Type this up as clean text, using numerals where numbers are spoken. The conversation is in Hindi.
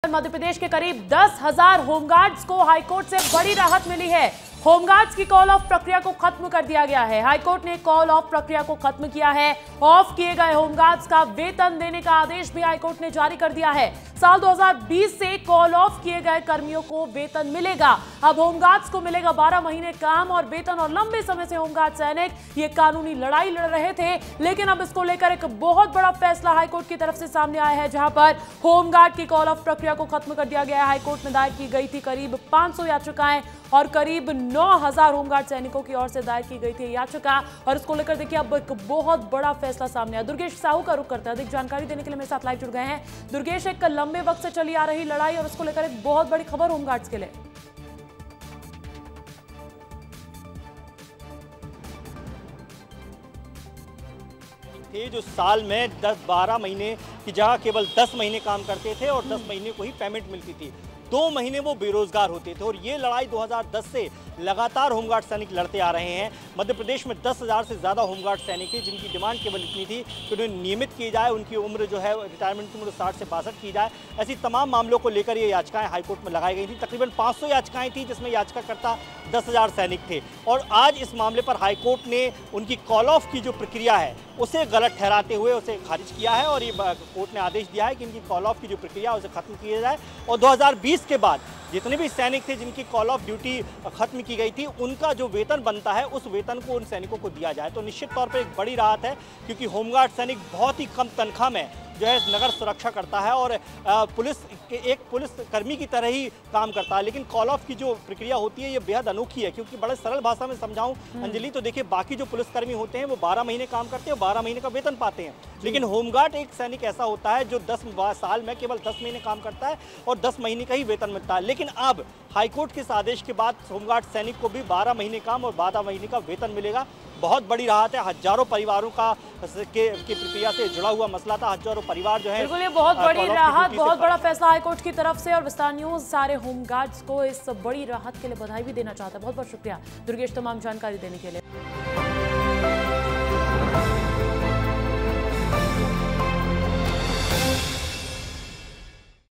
मध्य प्रदेश के करीब 10,000 होमगार्ड्स को हाईकोर्ट से बड़ी राहत मिली है। होमगार्ड्स की कॉल ऑफ प्रक्रिया को खत्म कर दिया गया है। हाईकोर्ट ने कॉल ऑफ प्रक्रिया को खत्म किया है। ऑफ किए गए होमगार्ड्स का वेतन देने का आदेश भी हाईकोर्ट ने जारी कर दिया है। साल 2020 से कॉल ऑफ किए गए कर्मियों को वेतन मिलेगा। अब होमगार्ड्स को मिलेगा 12 महीने काम और वेतन। और लंबे समय से होमगार्ड सैनिक ये कानूनी लड़ाई लड़ रहे थे, लेकिन अब इसको लेकर एक बहुत बड़ा फैसला हाईकोर्ट की तरफ से सामने आया है, जहां पर होमगार्ड की कॉल ऑफ प्रक्रिया को खत्म कर दिया गया है। हाईकोर्ट में दायर की गई थी करीब 500 याचिकाएं और करीब 9,000 होमगार्ड सैनिकों की ओर से दायर की गई थी याचिका। और इसको लेकर देखिए अब एक बहुत बड़ा फैसला सामने आया। दुर्गेश साहू का रुख करते हैं, अधिक जानकारी देने के लिए मेरे साथ लाइव जुड़ गए हैं। दुर्गेश, एक लंबे वक्त से चली आ रही लड़ाई और उसको लेकर एक बहुत बड़ी खबर होमगार्ड्स के लिए। जो साल में 10-12 महीने की जगह केवल 10 महीने काम करते थे और 10 महीने को ही पेमेंट मिलती थी। 2 महीने वो बेरोजगार होते थे और ये लड़ाई 2010 से लगातार होमगार्ड सैनिक लड़ते आ रहे हैं। मध्य प्रदेश में 10,000 से ज़्यादा होमगार्ड सैनिक थे जिनकी डिमांड केवल इतनी थी कि उन्हें नियमित किए जाए, उनकी उम्र जो है रिटायरमेंट की उम्र 60 से 62 की जाए। ऐसी तमाम मामलों को लेकर ये याचिकाएं हाईकोर्ट में लगाई गई थी। तकरीबन 500 याचिकाएं थी जिसमें याचिकाकर्ता 10,000 सैनिक थे। और आज इस मामले पर हाईकोर्ट ने उनकी कॉल ऑफ की जो प्रक्रिया है उसे गलत ठहराते हुए उसे खारिज किया है और ये कोर्ट ने आदेश दिया है कि इनकी कॉल ऑफ की जो प्रक्रिया है उसे खत्म किया जाए। और 2020 के बाद जितने भी सैनिक थे जिनकी कॉल ऑफ ड्यूटी खत्म की गई थी, उनका जो वेतन बनता है उस वेतन को उन सैनिकों को दिया जाए। तो निश्चित तौर पर एक बड़ी राहत है, क्योंकि होमगार्ड सैनिक बहुत ही कम तनख्वाह में जो है नगर सुरक्षा करता है और एक पुलिस कर्मी की तरह ही काम करता है। लेकिन कॉल ऑफ की जो प्रक्रिया होती है ये बेहद अनोखी है, क्योंकि बड़े सरल भाषा में समझाऊं अंजलि तो देखिए, बाकी जो पुलिसकर्मी होते हैं वो 12 महीने काम करते हैं और 12 महीने का वेतन पाते हैं। लेकिन होमगार्ड एक सैनिक ऐसा होता है जो 10 साल में केवल 10 महीने काम करता है और 10 महीने का ही वेतन मिलता है। लेकिन अब हाईकोर्ट के इस आदेश के बाद होमगार्ड सैनिक को भी 12 महीने काम और 12 महीने का वेतन मिलेगा। बहुत बड़ी राहत है। हजारों परिवारों का की प्रक्रिया से जुड़ा हुआ मसला था। हजारों परिवार जो है, बिल्कुल ये बहुत बड़ी राहत, बहुत बड़ा फैसला हाईकोर्ट की तरफ से। और विस्तार न्यूज़ सारे होमगार्ड्स को इस बड़ी राहत के लिए बधाई भी देना चाहता है। बहुत बहुत शुक्रिया दुर्गेश तमाम जानकारी देने के लिए।